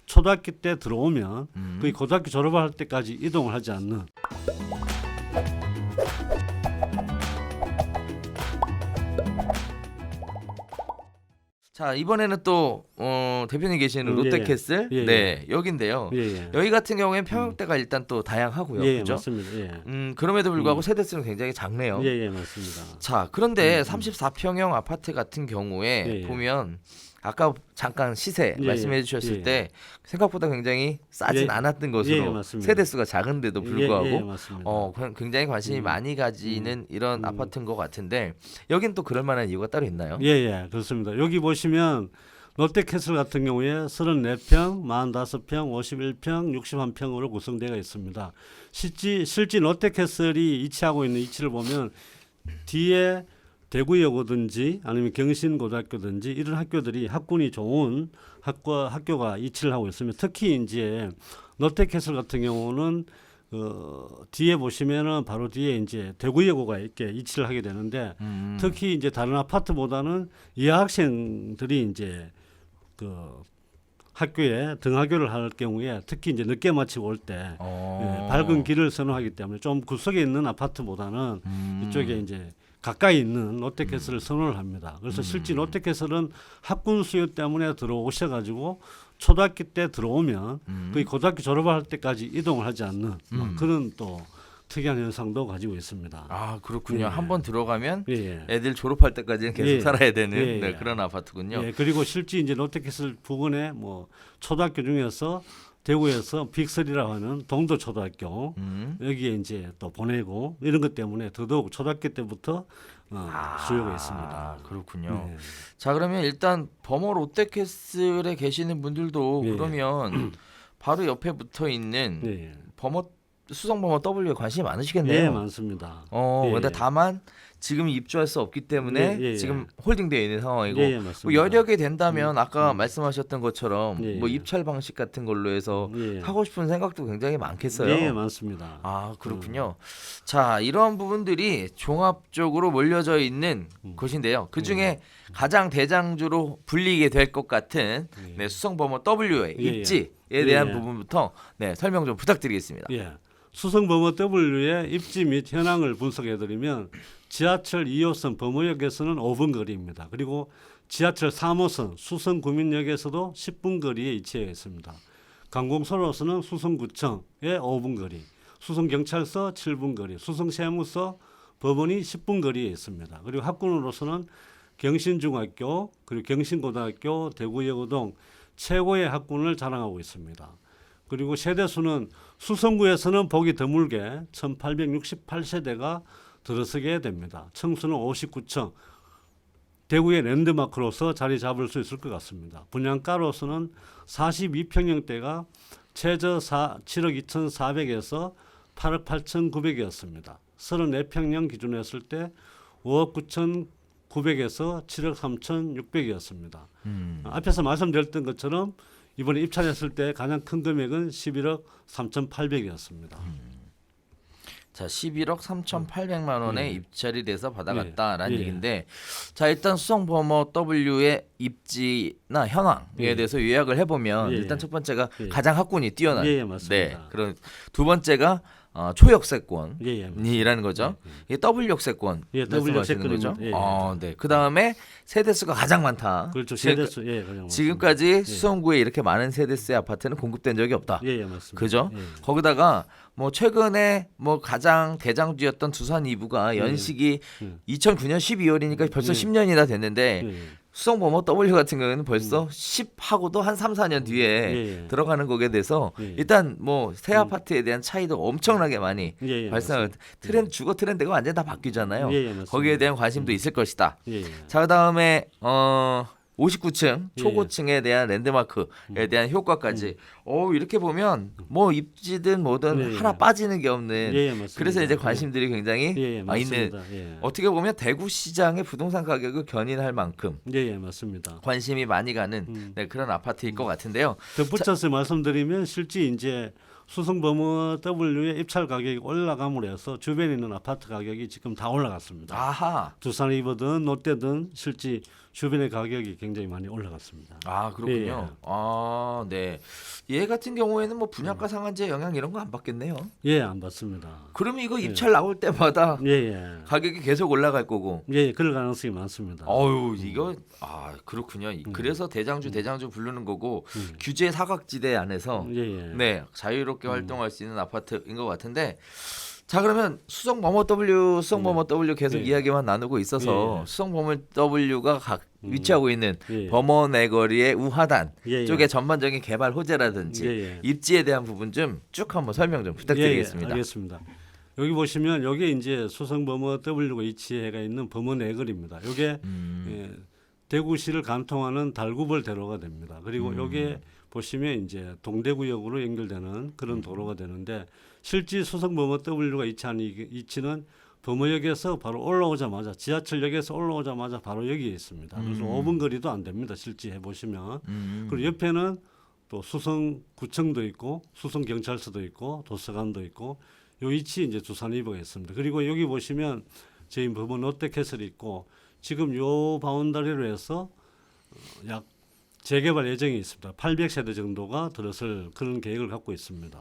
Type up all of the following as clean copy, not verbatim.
초등학교 때 들어오면 거의 고등학교 졸업할 때까지 이동을 하지 않는. 자, 이번에는 또 대표님 계시는 롯데캐슬 네, 여기인데요. 여기 같은 경우에는 평형대가 일단 또 다양하고요. 그죠? 맞습니다. 그럼에도 불구하고 세대수는 굉장히 작네요. 맞습니다. 자, 그런데 34평형 아파트 같은 경우에 보면 아까 잠깐 시세 말씀해 주셨을 때 생각보다 굉장히 싸진 않았던 것으로 세대수가 작은데도 불구하고 굉장히 관심이 많이 가지는 이런 아파트인 것 같은데 여긴 또 그럴 만한 이유가 따로 있나요? 그렇습니다. 여기 보시면 롯데캐슬 같은 경우에 34평, 45평, 51평, 61평으로 구성되어 있습니다. 실제 롯데캐슬이 위치하고 있는 위치를 보면 뒤에 대구여고든지 아니면 경신고등학교든지 이런 학교들이 학군이 좋은 학교가 위치를 하고 있으면 특히 이제 롯데캐슬 같은 경우는 뒤에 보시면은 바로 뒤에 이제 대구여고가 이렇게 위치를 하게 되는데 특히 이제 다른 아파트보다는 여학생들이 이제 그 학교에 등하교를 할 경우에 특히 이제 늦게 마치고 올 때 밝은 길을 선호하기 때문에 좀 구석에 있는 아파트보다는 이쪽에 이제 가까이 있는 롯데캐슬을 선호를 합니다. 그래서 실제 롯데캐슬은 학군 수요 때문에 들어오셔가지고 초등학교 때 들어오면 거의 고등학교 졸업할 때까지 이동을 하지 않는 그런 또 특이한 현상도 가지고 있습니다. 아, 그렇군요. 한번 들어가면 애들 졸업할 때까지는 계속 살아야 되는 그런 아파트군요. 그리고 실제 이제 롯데캐슬 부근에 뭐 초등학교 중에서 대구에서 빅3라고 하는 동도초등학교 여기에 이제 또 보내고 이런 것 때문에 더더욱 초등학교 때부터 수요가 있습니다. 그렇군요. 자, 그러면 일단 범어 롯데캐슬에 계시는 분들도 그러면 바로 옆에 붙어 있는 수성범어 W에 관심이 많으시겠네요. 많습니다. 근데 다만 지금 입주할 수 없기 때문에 지금 홀딩되어 있는 상황이고 뭐 여력이 된다면 아까 말씀하셨던 것처럼 뭐 입찰 방식 같은 걸로 해서 하고 싶은 생각도 굉장히 많겠어요. 많습니다. 아, 그렇군요. 자, 이러한 부분들이 종합적으로 몰려져 있는 곳인데요. 그 중에 가장 대장주로 불리게 될 것 같은 수성범어 W의 입지에 대한 부분부터 설명 좀 부탁드리겠습니다. 수성범어 W의 입지 및 현황을 분석해드리면 지하철 2호선 범어역에서는 5분 거리입니다. 그리고 지하철 3호선 수성구민역에서도 10분 거리에 위치해 있습니다. 관공서로서는 수성구청에 5분 거리, 수성경찰서 7분 거리, 수성세무서 법원이 10분 거리에 있습니다. 그리고 학군으로서는 경신중학교, 그리고 경신고등학교, 대구여고등 최고의 학군을 자랑하고 있습니다. 그리고 세대수는 수성구에서는 보기 드물게 1868세대가 들어서게 됩니다. 층수는 59층, 대구의 랜드마크로서 자리 잡을 수 있을 것 같습니다. 분양가로서는 42평형대가 최저 7억 2,400에서 8억 8,900이었습니다. 34평형 기준으로 했을 때 5억 9,900에서 7억 3,600이었습니다. 앞에서 말씀드렸던 것처럼 이번에 입찰했을 때 가장 큰 금액은 11억 3,800이었습니다. 자, 11억 3,800만 원에 입찰이 돼서 받아갔다라는 얘기인데, 자, 일단 수성범어 W의 입지나 현황에 대해서 요약을 해보면 일단 첫 번째가 가장 학군이 뛰어난, 그런 두 번째가 초역세권이라는 거죠. 이게 W 역세권 말씀하시는 거죠. 그 다음에 세대수가 가장 많다. 그렇죠. 세대수 지금까지 수성구에 이렇게 많은 세대수의 아파트는 공급된 적이 없다. 맞습니다. 그죠? 거기다가 뭐 최근에 뭐 가장 대장주였던 두산 2부가 연식이 2009년 12월이니까 벌써 10년이나 됐는데 수성범어 W 같은 경우는 벌써 10하고도 한 3, 4년 뒤에 들어가는 거기에 대해서 일단 뭐 새 아파트에 대한 차이도 엄청나게 많이 발생하는 주거 트렌드가 완전 다 바뀌잖아요. 거기에 대한 관심도 있을 것이다. 자, 그다음에 59층 초고층에 대한 랜드마크에 대한 효과까지 이렇게 보면 뭐 입지든 뭐든 하나 빠지는 게 없는 그래서 이제 관심들이 굉장히 있는 어떻게 보면 대구 시장의 부동산 가격을 견인할 만큼 맞습니다. 관심이 많이 가는 그런 아파트일 것 같은데요. 덧붙여서 말씀드리면 실제 이제 수성범어 W의 입찰 가격이 올라감으로 해서 주변에 있는 아파트 가격이 지금 다 올라갔습니다. 아하. 두산 리버든 롯데든 실제 주변의 가격이 굉장히 많이 올라갔습니다. 아, 그렇군요. 네. 얘 같은 경우에는 뭐 분양가 상한제 영향 이런 거 안 받겠네요. 예, 안 받습니다. 그러면 이거 입찰 나올 때마다 예, 예. 가격이 계속 올라갈 거고. 예, 그럴 가능성이 많습니다. 어유 이거 그렇군요. 음. 그래서 대장주 부르는 거고 규제 사각지대 안에서 예, 예. 네 자유롭게 활동할 수 있는 아파트인 것 같은데. 자 그러면 수성범어 W 계속 네. 이야기만 나누고 있어서 예. 수성범어 W가 위치하고 있는 예. 범어내거리의 우하단 예, 예. 쪽의 전반적인 개발 호재라든지 예, 예. 입지에 대한 부분 좀 쭉 한번 설명 좀 부탁드리겠습니다. 예, 알겠습니다. 여기 보시면 여기 이제 수성범어 W가 위치해가 있는 범어내거리입니다. 이게 예, 대구시를 관통하는 달구벌 대로가 됩니다. 그리고 여기에 보시면 이제 동대구역으로 연결되는 그런 도로가 되는데 실제 수성범어 W가 위치한 위치는 범어역에서 바로 올라오자마자 지하철역에서 올라오자마자 바로 여기에 있습니다. 그래서 5분 거리도 안 됩니다. 실제 해보시면. 그리고 옆에는 또 수성구청도 있고 수성경찰서도 있고 도서관도 있고 요 위치 이제 두산이버가 있습니다. 그리고 여기 보시면 저희 법원 롯데캐슬이 있고 지금 요 바운다리로 해서 약 재개발 예정이 있습니다. 800세대 정도가 들어설 그런 계획을 갖고 있습니다.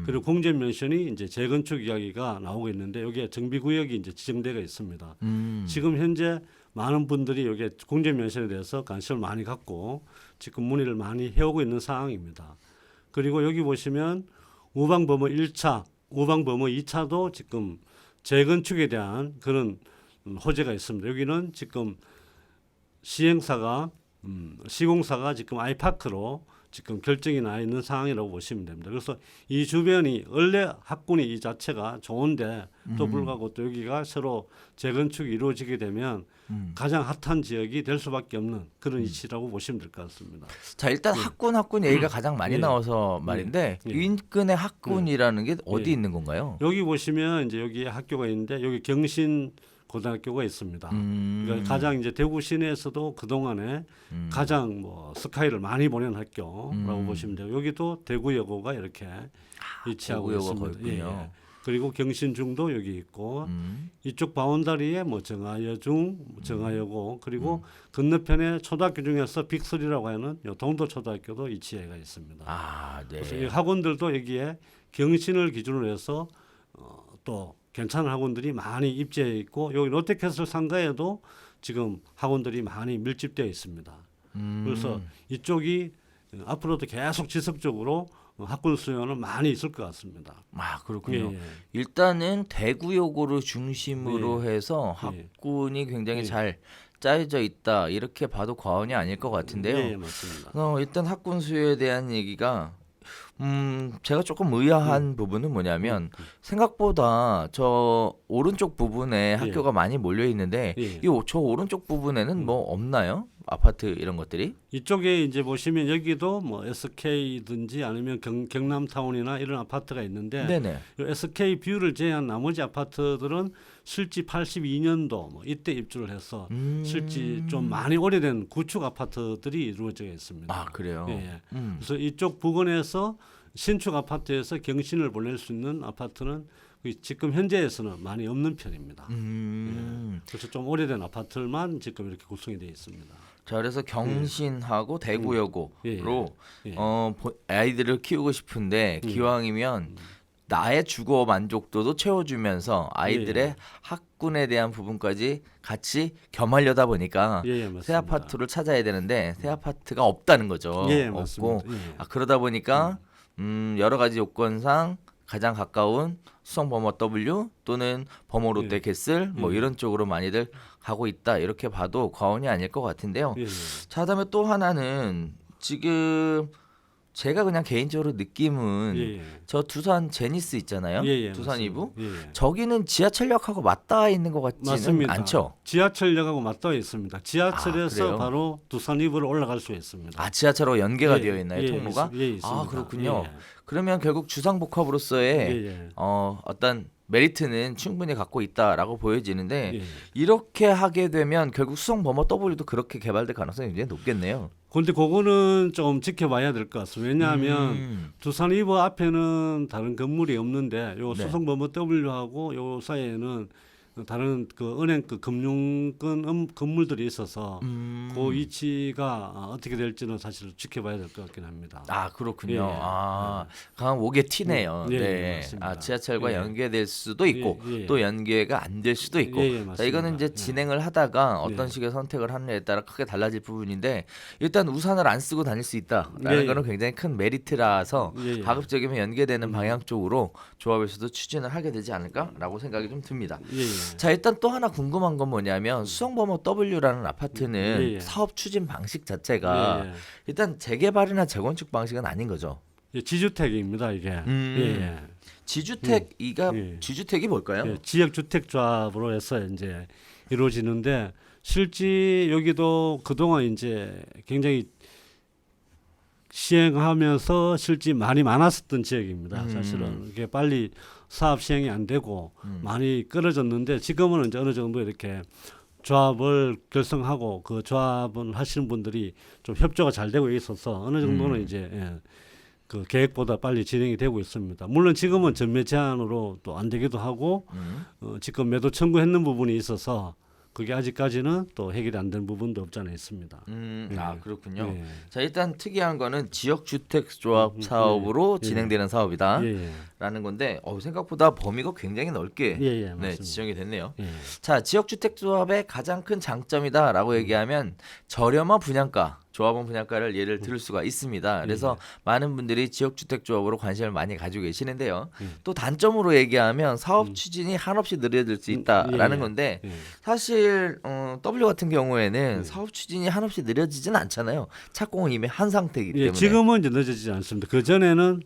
그리고 공전면션이 이제 재건축 이야기가 나오고 있는데 여기에 정비구역이 이제 지정되어 있습니다. 지금 현재 많은 분들이 여기에 공전면션에 대해서 관심을 많이 갖고 지금 문의를 많이 해오고 있는 상황입니다. 그리고 여기 보시면 우방범어 1차, 우방범어 2차도 지금 재건축에 대한 그런 호재가 있습니다. 여기는 지금 시공사가 지금 아이파크로 지금 결정이 나 있는 상황이라고 보시면 됩니다. 그래서 이 주변이 원래 학군이 이 자체가 좋은데 또 불구하고 또 여기가 새로 재건축이 이루어지게 되면 가장 핫한 지역이 될 수밖에 없는 그런 위치라고 보시면 될 것 같습니다. 자 일단 학군 얘기가 가장 많이 예. 나와서 말인데 예. 인근의 학군이라는 게 어디 예. 있는 건가요? 여기 보시면 이제 여기 학교가 있는데 여기 경신 고등학교가 있습니다. 그러니까 가장 이제 대구 시내에서도 그 동안에 가장 뭐 스카이를 많이 보낸 학교라고 보시면 돼요. 여기도 대구여고가 이렇게 위치하고 대구여고가 있습니다. 있군요. 예. 그리고 경신중도 여기 있고 이쪽 바운다리에 뭐 정하여중, 정하여고 그리고 건너편에 초등학교 중에서 빅3라고 하는 요 동도초등학교도 위치해가 있습니다. 아 네. 그래서 이 학원들도 여기에 경신을 기준으로 해서 또 괜찮은 학원들이 많이 입지해 있고 여기 롯데캐슬 상가에도 지금 학원들이 많이 밀집되어 있습니다. 그래서 이쪽이 앞으로도 계속 지속적으로 학군 수요는 많이 있을 것 같습니다. 아 그렇군요. 예, 예. 일단은 대구역으로 중심으로 해서 학군이 굉장히 예. 잘 짜여져 있다 이렇게 봐도 과언이 아닐 것 같은데요. 예, 맞습니다. 일단 학군 수요에 대한 얘기가 제가 조금 의아한 부분은 뭐냐면 생각보다 저 오른쪽 부분에 학교가 많이 몰려 있는데 예. 저 오른쪽 부분에는 뭐 없나요? 아파트 이런 것들이? 이쪽에 이제 보시면 여기도 뭐 SK든지 아니면 경남타운이나 이런 아파트가 있는데 네네. 요 SK 뷰를 제외한 나머지 아파트들은 실제 82년도 뭐 이때 입주를 해서 실제 좀 많이 오래된 구축 아파트들이 이루어져 있습니다. 아 그래요. 예, 예. 그래서 이쪽 부근에서 신축 아파트에서 경신을 보낼 수 있는 아파트는 지금 현재에서는 많이 없는 편입니다. 예. 그래서 좀 오래된 아파트만 지금 이렇게 구성이 되어 있습니다. 자 그래서 경신하고 대구여고로 예, 예. 아이들을 키우고 싶은데 기왕이면 나의 주거 만족도도 채워주면서 아이들의 예. 학군에 대한 부분까지 같이 겸하려다 보니까 예, 맞습니다. 새 아파트를 찾아야 되는데 새 아파트가 없다는 거죠. 예, 없고 맞습니다. 예. 그러다 보니까 여러 가지 요건상 가장 가까운 수성범어 W 또는 범어 롯데캐슬 뭐 이런 쪽으로 많이들 가고 있다 이렇게 봐도 과언이 아닐 것 같은데요. 예, 예. 자, 그다음에 또 하나는 지금 제가 그냥 개인적으로 느낌은 예, 예. 저 두산 제니스 있잖아요. 예, 예, 두산 맞습니다. 이부. 예, 예. 저기는 지하철역하고 맞닿아 있는 것 같지는 맞습니다. 않죠. 지하철역하고 맞닿아 있습니다. 지하철에서 그래요? 바로 두산 이브로 올라갈 수 있습니다. 아 지하철로 연계가 예, 되어 있나요, 예, 통로가? 예, 있습니다. 아 그렇군요. 예, 그러면 결국 주상복합으로서의 예, 예. 어떤 메리트는 충분히 갖고 있다라고 보여지는데 예. 이렇게 하게 되면 결국 수성범어 W도 그렇게 개발될 가능성이 굉장히 높겠네요. 그런데 그거는 좀 지켜봐야 될 것 같습니다. 왜냐하면 두산 이브 앞에는 다른 건물이 없는데 요 네. 수성범어 W하고 요 사이에는 다른 그 은행 그 금융권 건물들이 있어서 그 위치가 어떻게 될지는 사실 지켜봐야 될 것 같긴 합니다. 아 그렇군요. 예, 예. 강한 옥에 튀네요. 예, 예, 네. 맞습니다. 지하철과 예. 연계될 수도 있고 예, 예. 또 연계가 안 될 수도 있고. 예, 예, 자, 맞습니다. 이거는 이제 예. 진행을 하다가 어떤 예. 식의 선택을 하느냐에 따라 크게 달라질 부분인데 일단 우산을 안 쓰고 다닐 수 있다라는 예, 예. 거는 굉장히 큰 메리트라서 예, 예. 가급적이면 연계되는 방향 쪽으로 조합에서도 추진을 하게 되지 않을까라고 생각이 좀 듭니다. 예, 예. 자 일단 또 하나 궁금한 건 뭐냐면 수성범어 W라는 아파트는 예, 예. 사업 추진 방식 자체가 예, 예. 일단 재개발이나 재건축 방식은 아닌 거죠. 예, 지주택입니다 이게. 예, 지주택 이가 예. 지주택이 뭘까요? 예. 지역 주택 조합으로 해서 이제 이루어지는데 실제 여기도 그동안 이제 굉장히 시행하면서 실제 많이 많았었던 지역입니다. 사실은 이게 빨리 사업 시행이 안 되고 많이 끊어졌는데 지금은 이제 어느 정도 이렇게 조합을 결성하고 그 조합을 하시는 분들이 좀 협조가 잘 되고 있어서 어느 정도는 이제 그 계획보다 빨리 진행이 되고 있습니다. 물론 지금은 전매 제한으로 또 안 되기도 하고 지금 매도 청구했는 부분이 있어서 그게 아직까지는 또 해결이 안 된 부분도 없지 않아 있습니다. 아 그렇군요. 예. 자 일단 특이한 거는 지역주택조합 사업으로 예. 진행되는 사업이다. 예, 예. 라는 건데 생각보다 범위가 굉장히 넓게 예, 예, 네, 맞습니다. 지정이 됐네요. 예. 자 지역주택조합의 가장 큰 장점이다라고 얘기하면 저렴한 분양가, 조합원 분양가를 예를 들 수가 있습니다. 그래서 많은 분들이 지역주택조합으로 관심을 많이 가지고 계시는데요. 또 단점으로 얘기하면 사업 추진이 한없이 느려질 수 있다라는 예. 건데 예. 사실 W 같은 경우에는 사업 추진이 한없이 느려지진 않잖아요. 착공은 이미 한 상태이기 때문에. 예, 지금은 이제 늦어지지 않습니다. 그 전에는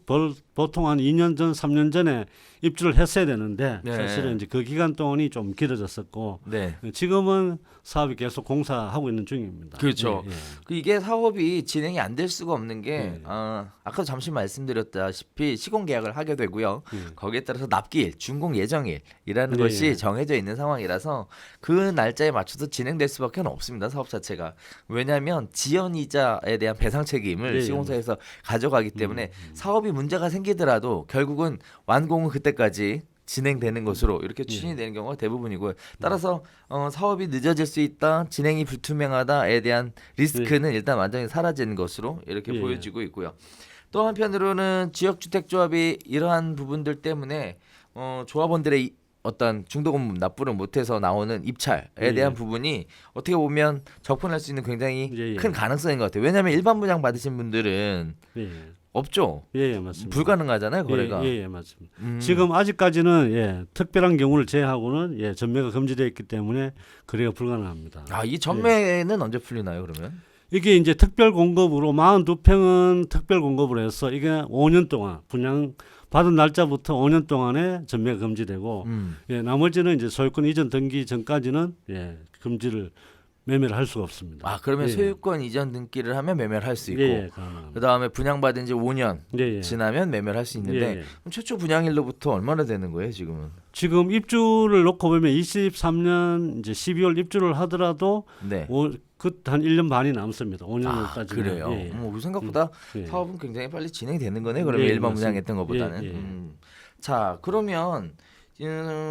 보통 한 2년 전, 3년 전에 입주를 했어야 되는데 네. 사실은 이제 그 기간 동안이 좀 길어졌었고 네. 지금은 사업이 계속 공사하고 있는 중입니다. 그렇죠. 예, 예. 이게 사업이 진행이 안 될 수가 없는 게 네. 아까도 잠시 말씀드렸다시피 시공 계약을 하게 되고요. 거기에 따라서 납기일, 준공 예정일이라는 네. 것이 정해져 있는 상황이라서 그 날짜에 맞춰서 진행될 수밖에 없습니다. 사업 자체가. 왜냐하면 지연 이자에 대한 배상 책임을 네. 시공사에서 가져가기 때문에 사업이 문제가 생기더라도 결국은 완공은 그때까지 진행되는 것으로 이렇게 추진이 되는 경우가 대부분이고요. 따라서 사업이 늦어질 수 있다, 진행이 불투명하다에 대한 리스크는 일단 완전히 사라지는 것으로 이렇게 예. 보여지고 있고요. 또 한편으로는 지역주택조합이 이러한 부분들 때문에 조합원들의 어떤 중도금 납부를 못해서 나오는 입찰에 예. 대한 부분이 어떻게 보면 접근할 수 있는 굉장히 예. 큰 가능성인 것 같아요. 왜냐하면 일반 분양 받으신 분들은 예. 없죠. 예, 예, 맞습니다. 불가능하잖아요, 거래가. 예, 예, 맞습니다. 지금 아직까지는 예, 특별한 경우를 제외하고는 예, 전매가 금지되어 있기 때문에 거래가 불가능합니다. 이 전매는 언제 풀리나요, 그러면? 이게 이제 특별 공급으로 42평은 특별 공급을 해서 이게 5년 동안 분양 받은 날짜부터 5년 동안에 전매가 금지되고 예, 나머지는 이제 소유권 이전 등기 전까지는 예, 금지를 매매를 할 수가 없습니다. 그러면 예. 소유권 이전 등기를 하면 매매를 할 수 있고 예, 예, 가능합니다. 그다음에 분양받은 지 5년 예, 예. 지나면 매매를 할 수 있는데 예, 예. 그럼 최초 분양일로부터 얼마나 되는 거예요, 지금은? 지금 입주를 놓고 보면 23년 이제 12월 입주를 하더라도 네. 한 1년 반이 남습니다. 5년을 따지면. 그래요. 예, 예. 우리 생각보다 예. 사업은 굉장히 빨리 진행되는 거네. 그러면 예, 일반 맞습니다. 분양했던 것보다는. 예, 예. 자, 그러면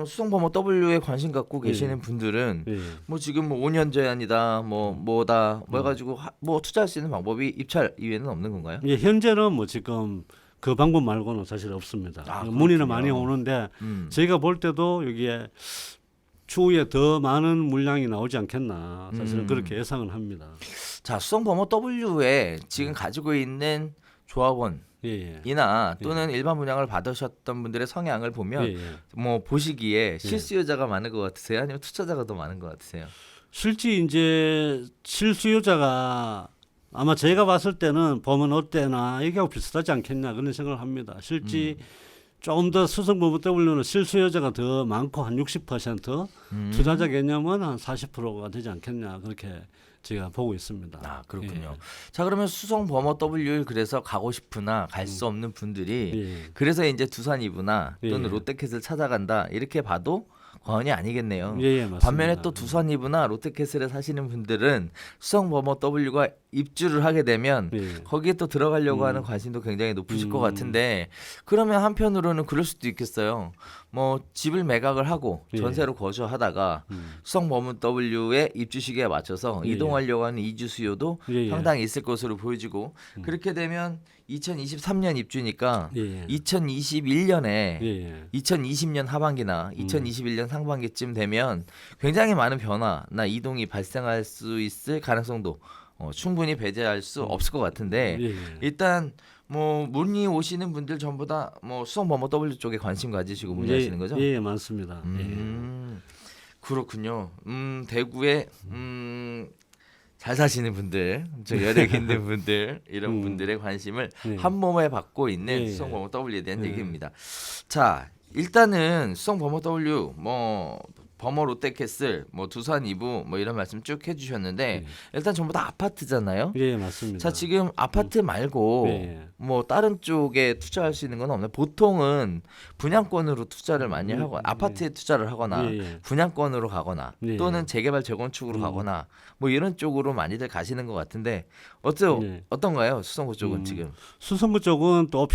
수성범어 W에 관심 갖고 계시는 분들은 예. 뭐 지금 뭐 5년 제한이다, 뭐다, 뭐 해가지고 뭐 투자할 수 있는 방법이 입찰 이외에는 없는 건가요? 예, 현재는 뭐 지금 그 방법 말고는 사실 없습니다. 그렇군요. 문의는 많이 오는데 저희가 볼 때도 여기에 추후에 더 많은 물량이 나오지 않겠나 사실은 그렇게 예상을 합니다. 자, 수성범어 W에 지금 가지고 있는 조합원 예, 예. 이나 또는 일반 분양을 받으셨던 분들의 성향을 보면 예, 예. 뭐 보시기에 실수요자가 많은 것 같으세요? 아니면 투자자가 더 많은 것 같으세요? 실제 이제 실수요자가 아마 저희가 봤을 때는 보면 어때나 얘기하고 비슷하지 않겠냐 그런 생각을 합니다. 실제 조금 더 수성범어 W는 실수요자가 더 많고 한 60%, 투자자 개념은 한 40%가 되지 않겠냐 그렇게 제가 보고 있습니다. 그렇군요. 자, 그러면 수성범어 W 그래서 가고 싶으나 갈 수 없는 분들이 예. 그래서 이제 두산이브나 또는 예. 롯데캣을 찾아간다 이렇게 봐도 과언이 아니겠네요. 예, 예, 맞습니다. 반면에 또 두산 이브나 롯데캐슬에 사시는 분들은 수성버머 W가 입주를 하게 되면 예. 거기에 또 들어가려고 하는 관심도 굉장히 높으실 것 같은데 그러면 한편으로는 그럴 수도 있겠어요. 뭐 집을 매각을 하고 예. 전세로 거주하다가 수성버머 W의 입주 시기에 맞춰서 예. 이동하려고 하는 이주 수요도 예, 예. 상당히 있을 것으로 보여지고 그렇게 되면 2023년 입주니까 예, 예. 2021년에 예, 예. 2020년 하반기나 2021년 상반기쯤 되면 굉장히 많은 변화나 이동이 발생할 수 있을 가능성도 충분히 배제할 수 없을 것 같은데 예, 예. 일단 뭐 문의 오시는 분들 전부 다 뭐 수성버머 W 쪽에 관심 가지시고 문의하시는 거죠? 예, 예, 많습니다. 그렇군요. 대구에 잘 사시는 분들, 저 여력 있는 분들 이런 분들의 관심을 예. 한 몸에 받고 있는 예, 예. 수성버머 W에 대한 예. 얘기입니다. 자, 일단은 수성버머 W 뭐 버머 롯데캐슬, 뭐 두산 이브 뭐 이런 말씀 쭉 해주셨는데 일단 전부 다 아파트잖아요. 예, 맞습니다. 자, 지금 아파트 말고 예. 뭐 다른 쪽에 투자할 수 있는 건 없나요? 보통은 분양권으로 투자를 많이 하고 아파트에 투자를 하거나 예, 예. 분양권으로 가거나 예. 또는 재개발 재건축으로 가거나 뭐 이런 쪽으로 많이들 가시는 것 같은데 예. 어떤가요? 수성구 쪽은 지금? 수성구 쪽은 또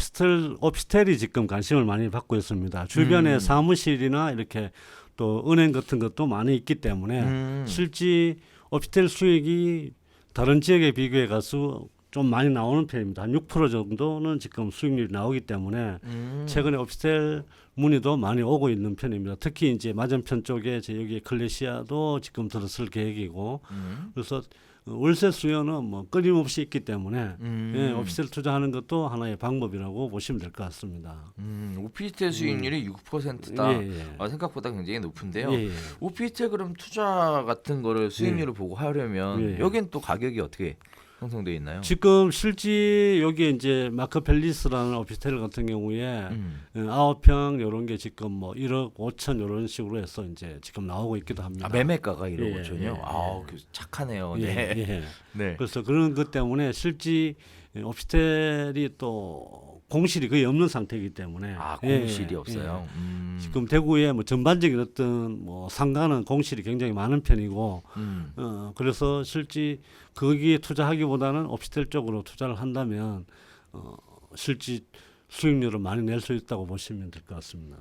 오피스텔이 지금 관심을 많이 받고 있습니다. 주변에 사무실이나 이렇게 또 은행 같은 것도 많이 있기 때문에 실제 오피스텔 수익이 다른 지역에 비교해 가서 좀 많이 나오는 편입니다. 한 6% 정도는 지금 수익률이 나오기 때문에 최근에 오피스텔 문의도 많이 오고 있는 편입니다. 특히 이제 맞은편 쪽에 제 여기 클래시아도 지금 들어설 계획이고 그래서 월세 수요는 뭐 끊임없이 있기 때문에 예, 오피스텔 투자하는 것도 하나의 방법이라고 보시면 될 것 같습니다. 오피스텔 수익률이 6%다. 예, 예. 생각보다 굉장히 높은데요. 예, 예. 오피스텔 그럼 투자 같은 거를 수익률을 보고 하려면 예. 여긴 또 가격이 어떻게 형성되어 있나요? 지금 실제 여기 이제 마크펠리스라는 오피스텔 같은 경우에 음. 9평 이런 게 지금 뭐 1억 5천 이런 식으로 해서 이제 지금 나오고 있기도 합니다. 매매가가 예, 이러거든요. 예, 예. 착하네요. 예, 네. 예. 네. 그래서 그런 것 때문에 실제 오피스텔이 또 공실이 거의 없는 상태이기 때문에 공실이 예, 없어요. 예. 지금 대구에 뭐 전반적인 어떤 뭐 상가는 공실이 굉장히 많은 편이고 그래서 실제 거기에 투자하기보다는 오피스텔 쪽으로 투자를 한다면 실제 수익률을 많이 낼 수 있다고 보시면 될 것 같습니다.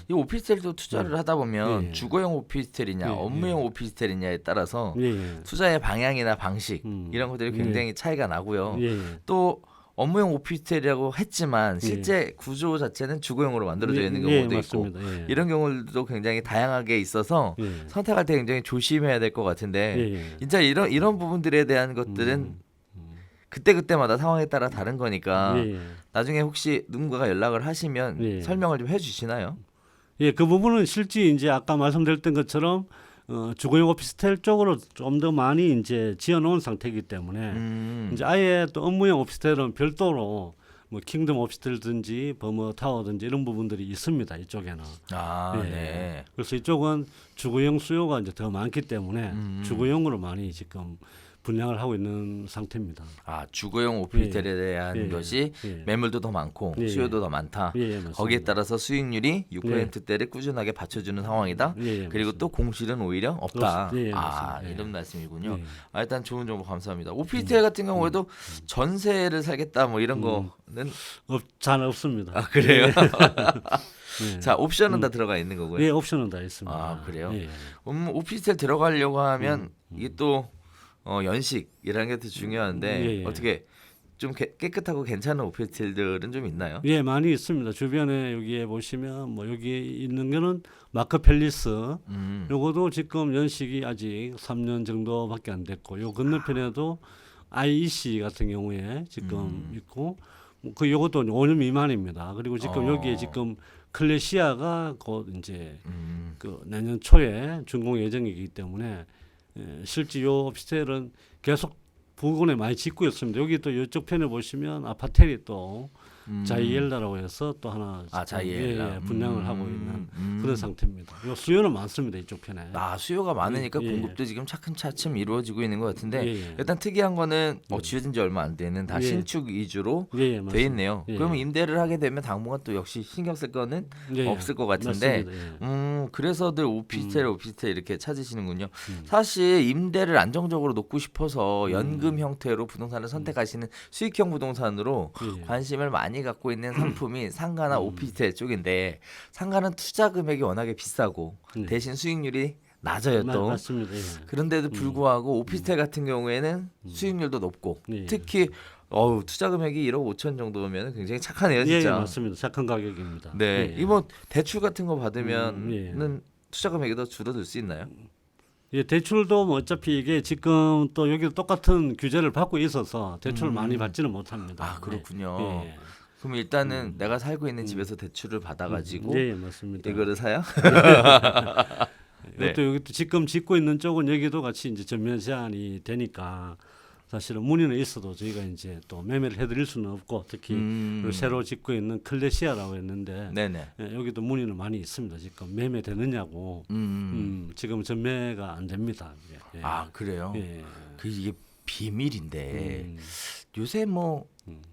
이 오피스텔도 투자를 하다 보면 예. 주거용 오피스텔이냐 예, 업무용 오피스텔이냐에 따라서 예, 예. 투자의 방향이나 방식 이런 것들이 굉장히 차이가 나고요. 예, 예. 또 업무용 오피스텔이라고 했지만 실제 구조 자체는 주거용으로 만들어져 있는 예, 경우도 있고 맞습니다. 예. 이런 경우들도 굉장히 다양하게 있어서 예. 선택할 때 굉장히 조심해야 될 것 같은데 예, 예. 진짜 이런 부분들에 대한 것들은 그때그때마다 상황에 따라 다른 거니까 예, 예. 나중에 혹시 누군가가 연락을 하시면 예. 설명을 좀 해주시나요? 예, 그 부분은 실제 이제 아까 말씀드렸던 것처럼 주거용 오피스텔 쪽으로 좀 더 많이 이제 지어놓은 상태이기 때문에 이제 아예 또 업무용 오피스텔은 별도로 뭐 킹덤 오피스텔든지 버머 타워든지 이런 부분들이 있습니다. 이쪽에는. 예. 네. 그래서 이쪽은 주거용 수요가 이제 더 많기 때문에 주거용으로 많이 지금 분양을 하고 있는 상태입니다. 주거용 오피스텔에 대한 예. 것이 예. 매물도 더 많고 예. 수요도 더 많다. 예, 맞습니다. 거기에 따라서 수익률이 6%대를 꾸준하게 받쳐주는 상황이다. 예, 예, 그리고 또 공실은 오히려 없다. 예, 맞습니다. 예. 이런 말씀이군요. 예. 일단 좋은 정보 감사합니다. 오피스텔 같은 경우에도 전세를 살겠다 뭐 이런 거는 잘 없습니다. 그래요? 예. 자, 옵션은 다 들어가 있는 거고요. 예, 옵션은 다 있습니다. 그래요? 예. 오피스텔 들어가려고 하면 이게 또 연식이라는 게 더 중요한데 예, 예. 어떻게 좀 깨끗하고 괜찮은 오피스텔들은 좀 있나요? 예, 많이 있습니다. 주변에 여기에 보시면 뭐 여기 있는 거는 마크펠리스. 요거도 지금 연식이 아직 3년 정도밖에 안 됐고 요 건너편에도 IEC 같은 경우에 지금 있고 그 요것도 5년 미만입니다. 그리고 지금 여기에 지금 클래시아가 곧 이제 그 내년 초에 준공 예정이기 때문에 실제 요 오피스텔은 계속 부근에 많이 짓고 있습니다. 여기 또 이쪽 편에 보시면 아파텔이 또 자이엘라라고 해서 또 하나 자이엘라. 예, 분양을 하고 있는 그런 상태입니다. 요 수요는 많습니다 이쪽 편에. 수요가 많으니까 예, 예. 공급도 지금 차츰차츰 이루어지고 있는 것 같은데 예, 예. 일단 특이한 거는 지어진 지 얼마 안 되는 다 예. 신축 위주로 예, 예, 돼 맞습니다. 있네요. 예. 그러면 임대를 하게 되면 당분간 또 역시 신경 쓸 거는 예, 예. 없을 것 같은데 맞습니다. 예. 그래서들 오피스텔 이렇게 찾으시는군요. 사실 임대를 안정적으로 놓고 싶어서 연금 형태로 부동산을 선택하시는 수익형 부동산으로 예. 관심을 많이 갖고 있는 상품이 상가나 오피스텔 쪽인데 상가는 투자 금액이 워낙에 비싸고 네. 대신 수익률이 낮아요 또. 맞습니다. 예. 그런데도 불구하고 오피스텔 같은 경우에는 수익률도 높고 예. 특히 투자 금액이 1억 5천 정도면 굉장히 착하네요 예, 진짜. 맞습니다. 착한 가격입니다. 네, 예. 이뭐 대출 같은 거 받으면은 예. 투자 금액이 더 줄어들 수 있나요? 예, 대출도 뭐 어차피 이게 지금 또 여기도 똑같은 규제를 받고 있어서 대출을 많이 받지는 못합니다. 그렇군요. 예. 그럼 일단은 내가 살고 있는 집에서 대출을 받아가지고 예, 맞습니다. 이거를 사요? 네. 또 여기 또 지금 짓고 있는 쪽은 여기도 같이 이제 전면 제한이 되니까 사실은 문의는 있어도 저희가 이제 또 매매를 해드릴 수는 없고 특히 그리고 새로 짓고 있는 클래시아라고 했는데 네네. 예, 여기도 문의는 많이 있습니다. 지금 매매 되느냐고 지금 전매가 안 됩니다. 예. 그래요? 예. 이게 비밀인데 요새 뭐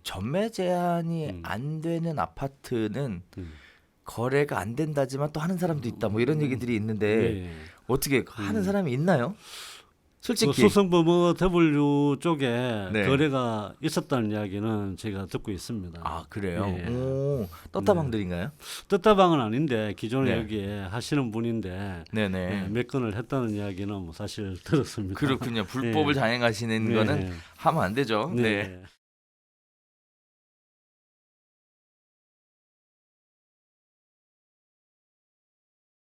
전매 제한이 안 되는 아파트는 거래가 안 된다지만 또 하는 사람도 있다 뭐 이런 얘기들이 있는데 예. 어떻게 하는 사람이 있나요? 솔직히 그 수성범어 W 쪽에 네. 거래가 있었다는 이야기는 제가 듣고 있습니다. 그래요? 예. 오, 떴다방들인가요? 뜻다방은 아닌데 기존에 네. 여기에 하시는 분인데 네네. 예, 몇 건을 했다는 이야기는 뭐 사실 들었습니다. 그렇군요. 불법을 예. 장행하시는 네. 거는 하면 안 되죠. 네. 네.